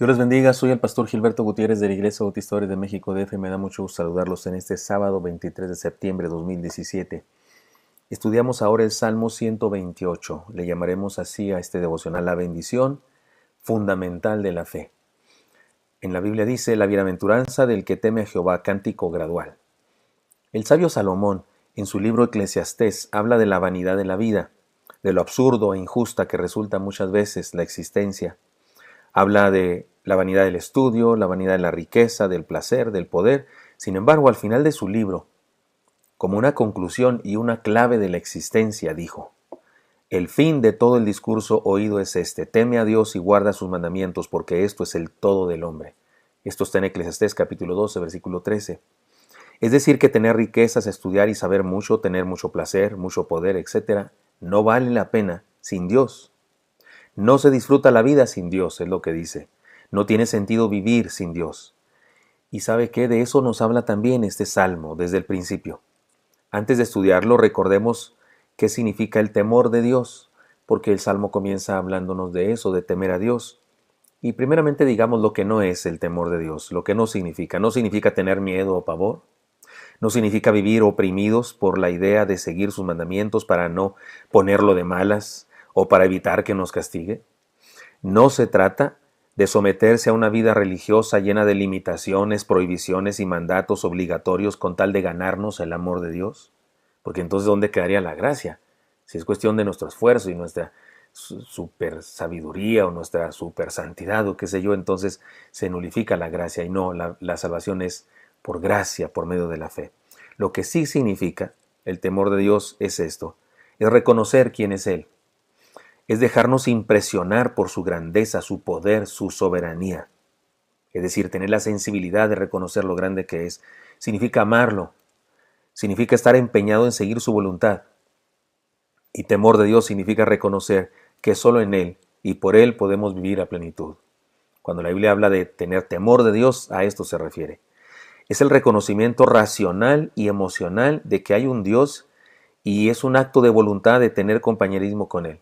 Dios les bendiga, soy el pastor Gilberto Gutiérrez de la Iglesia Bautista de México DF. Me da mucho gusto saludarlos en este sábado 23 de septiembre de 2017. Estudiamos ahora el Salmo 128. Le llamaremos así a este devocional la bendición fundamental de la fe. En la Biblia dice, la bienaventuranza del que teme a Jehová, cántico gradual. El sabio Salomón, en su libro Eclesiastés, habla de la vanidad de la vida, de lo absurdo e injusta que resulta muchas veces la existencia. Habla de la vanidad del estudio, la vanidad de la riqueza, del placer, del poder. Sin embargo, al final de su libro, como una conclusión y una clave de la existencia, dijo: el fin de todo el discurso oído es este: teme a Dios y guarda sus mandamientos, porque esto es el todo del hombre. Esto está en Eclesiastés capítulo 12, versículo 13. Es decir, que tener riquezas, estudiar y saber mucho, tener mucho placer, mucho poder, etc., no vale la pena sin Dios. No se disfruta la vida sin Dios, es lo que dice. No tiene sentido vivir sin Dios. ¿Y sabe qué? De eso nos habla también este salmo desde el principio. Antes de estudiarlo, recordemos qué significa el temor de Dios, porque el salmo comienza hablándonos de eso, de temer a Dios. Y primeramente digamos lo que no es el temor de Dios, lo que no significa. No significa tener miedo o pavor. No significa vivir oprimidos por la idea de seguir sus mandamientos para no ponerlo de malas o para evitar que nos castigue. No se trata de someterse a una vida religiosa llena de limitaciones, prohibiciones y mandatos obligatorios con tal de ganarnos el amor de Dios. Porque entonces, ¿dónde quedaría la gracia? Si es cuestión de nuestro esfuerzo y nuestra super sabiduría o nuestra super santidad o qué sé yo, entonces se nulifica la gracia. Y no, la salvación es por gracia, por medio de la fe. Lo que sí significa el temor de Dios es esto: es reconocer quién es Él. Es dejarnos impresionar por su grandeza, su poder, su soberanía. Es decir, tener la sensibilidad de reconocer lo grande que es. Significa amarlo. Significa estar empeñado en seguir su voluntad. Y temor de Dios significa reconocer que solo en Él y por Él podemos vivir a plenitud. Cuando la Biblia habla de tener temor de Dios, a esto se refiere. Es el reconocimiento racional y emocional de que hay un Dios y es un acto de voluntad de tener compañerismo con Él.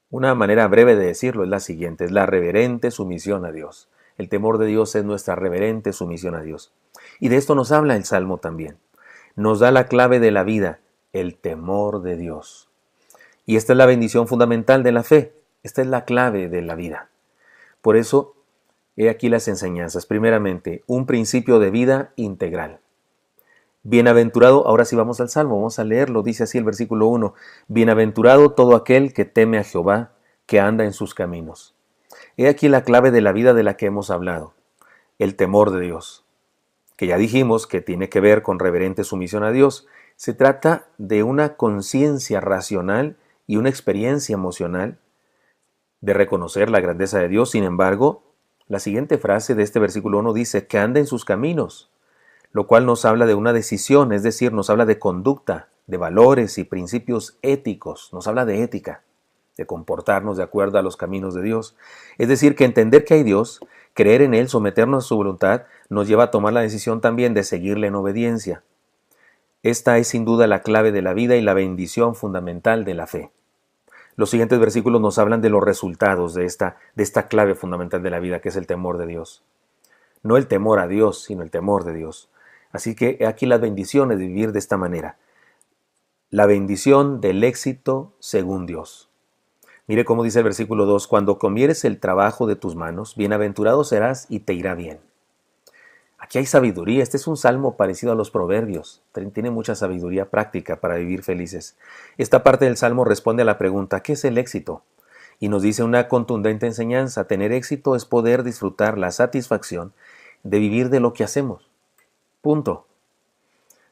Una manera breve de decirlo es la siguiente: es la reverente sumisión a Dios. El temor de Dios es nuestra reverente sumisión a Dios. Y de esto nos habla el Salmo también. Nos da la clave de la vida, el temor de Dios. Y esta es la bendición fundamental de la fe. Esta es la clave de la vida. Por eso, he aquí las enseñanzas. Primeramente, un principio de vida integral. Bienaventurado, ahora sí vamos al Salmo, vamos a leerlo, dice así el versículo 1, bienaventurado todo aquel que teme a Jehová, que anda en sus caminos. He aquí la clave de la vida de la que hemos hablado, el temor de Dios, que ya dijimos que tiene que ver con reverente sumisión a Dios. Se trata de una conciencia racional y una experiencia emocional de reconocer la grandeza de Dios. Sin embargo, la siguiente frase de este versículo 1 dice que anda en sus caminos, lo cual nos habla de una decisión, es decir, nos habla de conducta, de valores y principios éticos, nos habla de ética, de comportarnos de acuerdo a los caminos de Dios. Es decir, que entender que hay Dios, creer en Él, someternos a su voluntad, nos lleva a tomar la decisión también de seguirle en obediencia. Esta es sin duda la clave de la vida y la bendición fundamental de la fe. Los siguientes versículos nos hablan de los resultados de esta clave fundamental de la vida, que es el temor de Dios. No el temor a Dios, sino el temor de Dios. Así que aquí las bendiciones de vivir de esta manera. La bendición del éxito según Dios. Mire cómo dice el versículo 2, cuando comieres el trabajo de tus manos, bienaventurado serás y te irá bien. Aquí hay sabiduría. Este es un salmo parecido a los proverbios. Tiene mucha sabiduría práctica para vivir felices. Esta parte del salmo responde a la pregunta, ¿qué es el éxito? Y nos dice una contundente enseñanza: tener éxito es poder disfrutar la satisfacción de vivir de lo que hacemos. Punto.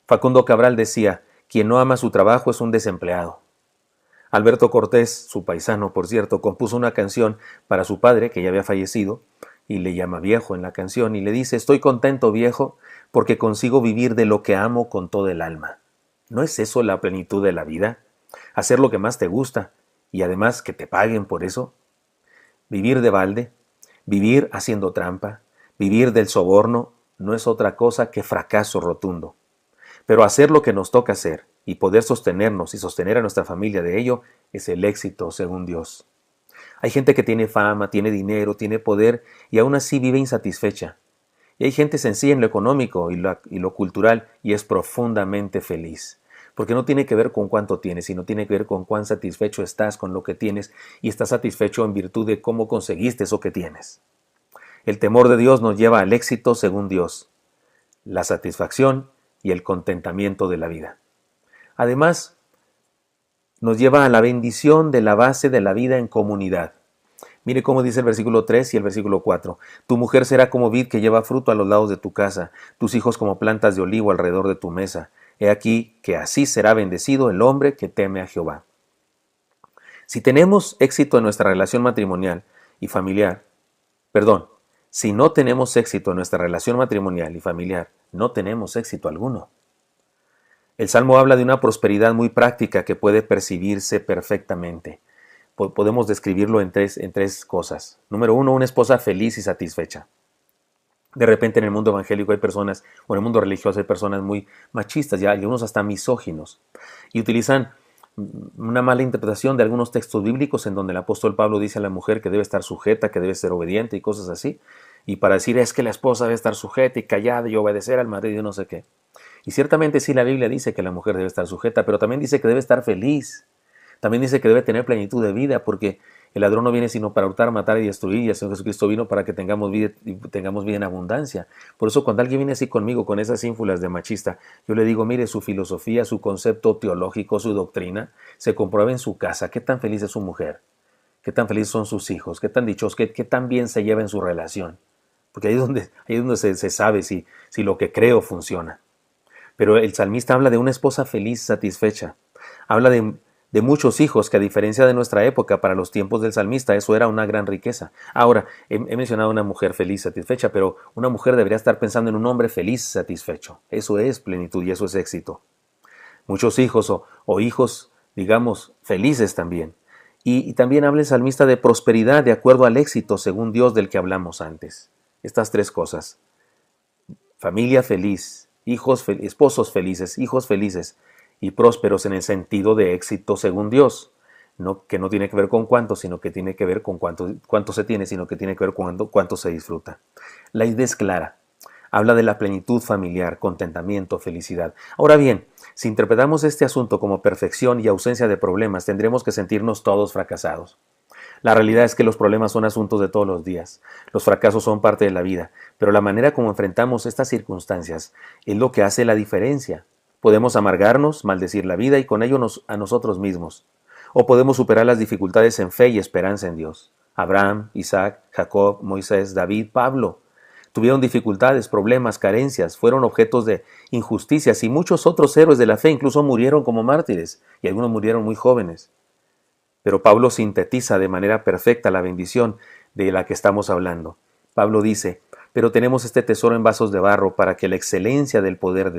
Facundo Cabral decía, quien no ama su trabajo es un desempleado. Alberto Cortés, su paisano por cierto, compuso una canción para su padre, que ya había fallecido, y le llama viejo en la canción, y le dice, estoy contento viejo, porque consigo vivir de lo que amo con todo el alma. ¿No es eso la plenitud de la vida? Hacer lo que más te gusta, y además que te paguen por eso. Vivir de balde, vivir haciendo trampa, vivir del soborno, no es otra cosa que fracaso rotundo. Pero hacer lo que nos toca hacer y poder sostenernos y sostener a nuestra familia de ello es el éxito según Dios. Hay gente que tiene fama, tiene dinero, tiene poder y aún así vive insatisfecha. Y hay gente sencilla en lo económico y lo cultural y es profundamente feliz. Porque no tiene que ver con cuánto tienes, sino tiene que ver con cuán satisfecho estás con lo que tienes y estás satisfecho en virtud de cómo conseguiste eso que tienes. El temor de Dios nos lleva al éxito según Dios, la satisfacción y el contentamiento de la vida. Además, nos lleva a la bendición de la base de la vida en comunidad. Mire cómo dice el versículo 3 y el versículo 4. Tu mujer será como vid que lleva fruto a los lados de tu casa, tus hijos como plantas de olivo alrededor de tu mesa. He aquí que así será bendecido el hombre que teme a Jehová. Si tenemos éxito en nuestra relación matrimonial y familiar, si no tenemos éxito en nuestra relación matrimonial y familiar, no tenemos éxito alguno. El Salmo habla de una prosperidad muy práctica que puede percibirse perfectamente. Podemos describirlo en tres cosas. Número 1, una esposa feliz y satisfecha. De repente en el mundo evangélico hay personas, o en el mundo religioso hay personas muy machistas, y algunos hasta misóginos, y utilizan una mala interpretación de algunos textos bíblicos en donde el apóstol Pablo dice a la mujer que debe estar sujeta, que debe ser obediente y cosas así, y para decir es que la esposa debe estar sujeta y callada y obedecer al marido y no sé qué. Y ciertamente sí, la Biblia dice que la mujer debe estar sujeta, pero también dice que debe estar feliz. También dice que debe tener plenitud de vida, porque el ladrón no viene sino para hurtar, matar y destruir, y el Señor Jesucristo vino para que tengamos vida en abundancia. Por eso cuando alguien viene así conmigo, con esas ínfulas de machista, yo le digo, mire, su filosofía, su concepto teológico, su doctrina, se comprueba en su casa. ¿Qué tan feliz es su mujer? ¿Qué tan felices son sus hijos? ¿Qué tan dichosos? ¿Qué tan bien se lleva en su relación? Porque ahí es donde se sabe si lo que creo funciona. Pero el salmista habla de una esposa feliz, satisfecha. Habla de muchos hijos, que a diferencia de nuestra época, para los tiempos del salmista, eso era una gran riqueza. Ahora, he mencionado una mujer feliz, satisfecha, pero una mujer debería estar pensando en un hombre feliz, satisfecho. Eso es plenitud y eso es éxito. Muchos hijos o hijos, digamos, felices también. Y también habla el salmista de prosperidad de acuerdo al éxito, según Dios, del que hablamos antes. Estas tres cosas. Familia feliz, esposos felices, hijos felices y prósperos en el sentido de éxito según Dios, que no tiene que ver con cuánto, sino que tiene que ver con cuánto se tiene, sino que tiene que ver con cuánto se disfruta. La idea es clara. Habla de la plenitud familiar, contentamiento, felicidad. Ahora bien, si interpretamos este asunto como perfección y ausencia de problemas, tendremos que sentirnos todos fracasados. La realidad es que los problemas son asuntos de todos los días. Los fracasos son parte de la vida, pero la manera como enfrentamos estas circunstancias es lo que hace la diferencia. Podemos amargarnos, maldecir la vida y con ello a nosotros mismos. O podemos superar las dificultades en fe y esperanza en Dios. Abraham, Isaac, Jacob, Moisés, David, Pablo. Tuvieron dificultades, problemas, carencias, fueron objetos de injusticias y muchos otros héroes de la fe incluso murieron como mártires y algunos murieron muy jóvenes. Pero Pablo sintetiza de manera perfecta la bendición de la que estamos hablando. Pablo dice, pero tenemos este tesoro en vasos de barro para que la excelencia del poder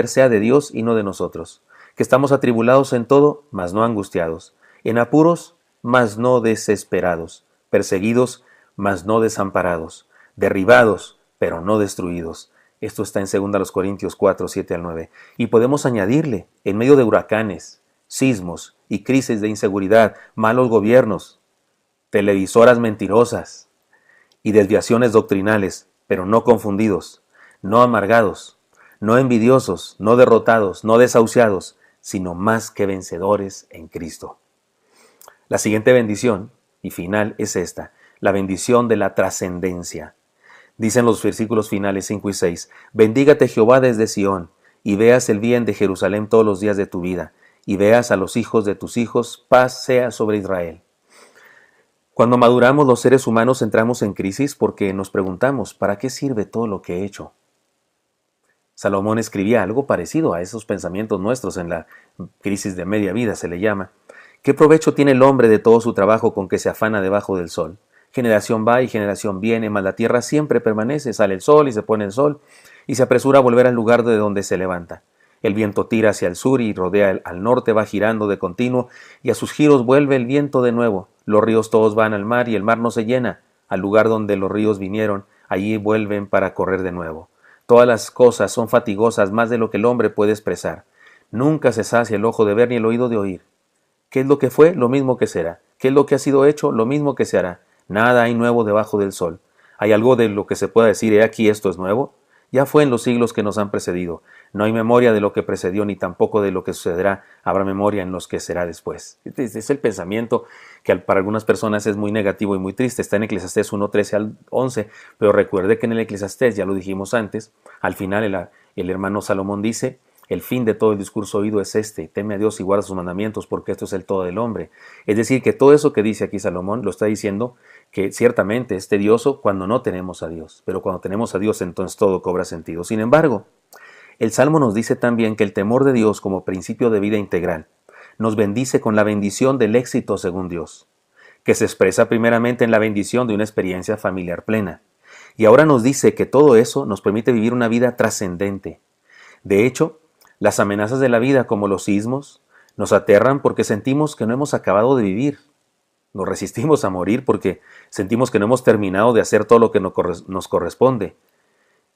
sea de Dios y no de nosotros. Que estamos atribulados en todo, mas no angustiados. En apuros, mas no desesperados. Perseguidos, mas no desamparados. Derribados, pero no destruidos. Esto está en 2 Corintios 4, 7 al 9. Y podemos añadirle, en medio de huracanes, sismos y crisis de inseguridad, malos gobiernos, televisoras mentirosas y desviaciones doctrinales, pero no confundidos, no amargados, no envidiosos, no derrotados, no desahuciados, sino más que vencedores en Cristo. La siguiente bendición y final es esta, la bendición de la trascendencia. Dicen los versículos finales 5 y 6, bendígate Jehová desde Sión, y veas el bien de Jerusalén todos los días de tu vida, y veas a los hijos de tus hijos, paz sea sobre Israel. Cuando maduramos los seres humanos entramos en crisis porque nos preguntamos, ¿para qué sirve todo lo que he hecho? Salomón escribía algo parecido a esos pensamientos nuestros en la crisis de media vida, se le llama. ¿Qué provecho tiene el hombre de todo su trabajo con que se afana debajo del sol? Generación va y generación viene, mas la tierra siempre permanece, sale el sol y se pone el sol, y se apresura a volver al lugar de donde se levanta. El viento tira hacia el sur y rodea al norte, va girando de continuo, y a sus giros vuelve el viento de nuevo. Los ríos todos van al mar y el mar no se llena. Al lugar donde los ríos vinieron, allí vuelven para correr de nuevo. Todas las cosas son fatigosas más de lo que el hombre puede expresar. Nunca se sacia el ojo de ver ni el oído de oír. ¿Qué es lo que fue? Lo mismo que será. ¿Qué es lo que ha sido hecho? Lo mismo que se hará. Nada hay nuevo debajo del sol. ¿Hay algo de lo que se pueda decir, he aquí esto es nuevo? Ya fue en los siglos que nos han precedido. No hay memoria de lo que precedió, ni tampoco de lo que sucederá. Habrá memoria en los que será después. Este es el pensamiento que para algunas personas es muy negativo y muy triste. Está en Eclesiastés 1:13 al 11, pero recuerde que en el Eclesiastés, ya lo dijimos antes, al final el hermano Salomón dice: el fin de todo el discurso oído es este: teme a Dios y guarda sus mandamientos, porque esto es el todo del hombre. Es decir, que todo eso que dice aquí Salomón lo está diciendo que ciertamente es tedioso cuando no tenemos a Dios, pero cuando tenemos a Dios entonces todo cobra sentido. Sin embargo, el Salmo nos dice también que el temor de Dios como principio de vida integral nos bendice con la bendición del éxito según Dios, que se expresa primeramente en la bendición de una experiencia familiar plena. Y ahora nos dice que todo eso nos permite vivir una vida trascendente. De hecho, las amenazas de la vida, como los sismos, nos aterran porque sentimos que no hemos acabado de vivir. Nos resistimos a morir porque sentimos que no hemos terminado de hacer todo lo que nos corresponde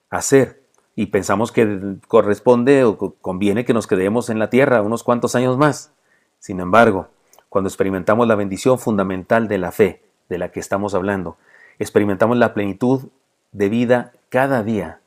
hacer. Y pensamos que corresponde o conviene que nos quedemos en la tierra unos cuantos años más. Sin embargo, cuando experimentamos la bendición fundamental de la fe, de la que estamos hablando, experimentamos la plenitud de vida cada día,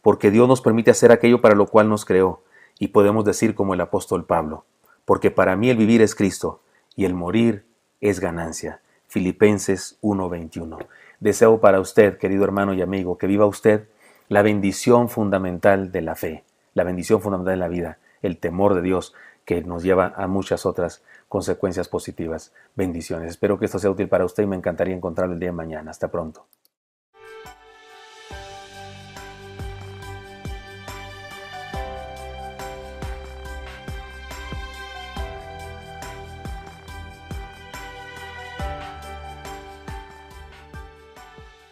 porque Dios nos permite hacer aquello para lo cual nos creó, y podemos decir como el apóstol Pablo: porque para mí el vivir es Cristo, y el morir es ganancia. Filipenses 1:21. Deseo para usted, querido hermano y amigo, que viva usted la bendición fundamental de la fe, la bendición fundamental de la vida, el temor de Dios, que nos lleva a muchas otras consecuencias positivas. Bendiciones. Espero que esto sea útil para usted y me encantaría encontrarlo el día de mañana. Hasta pronto.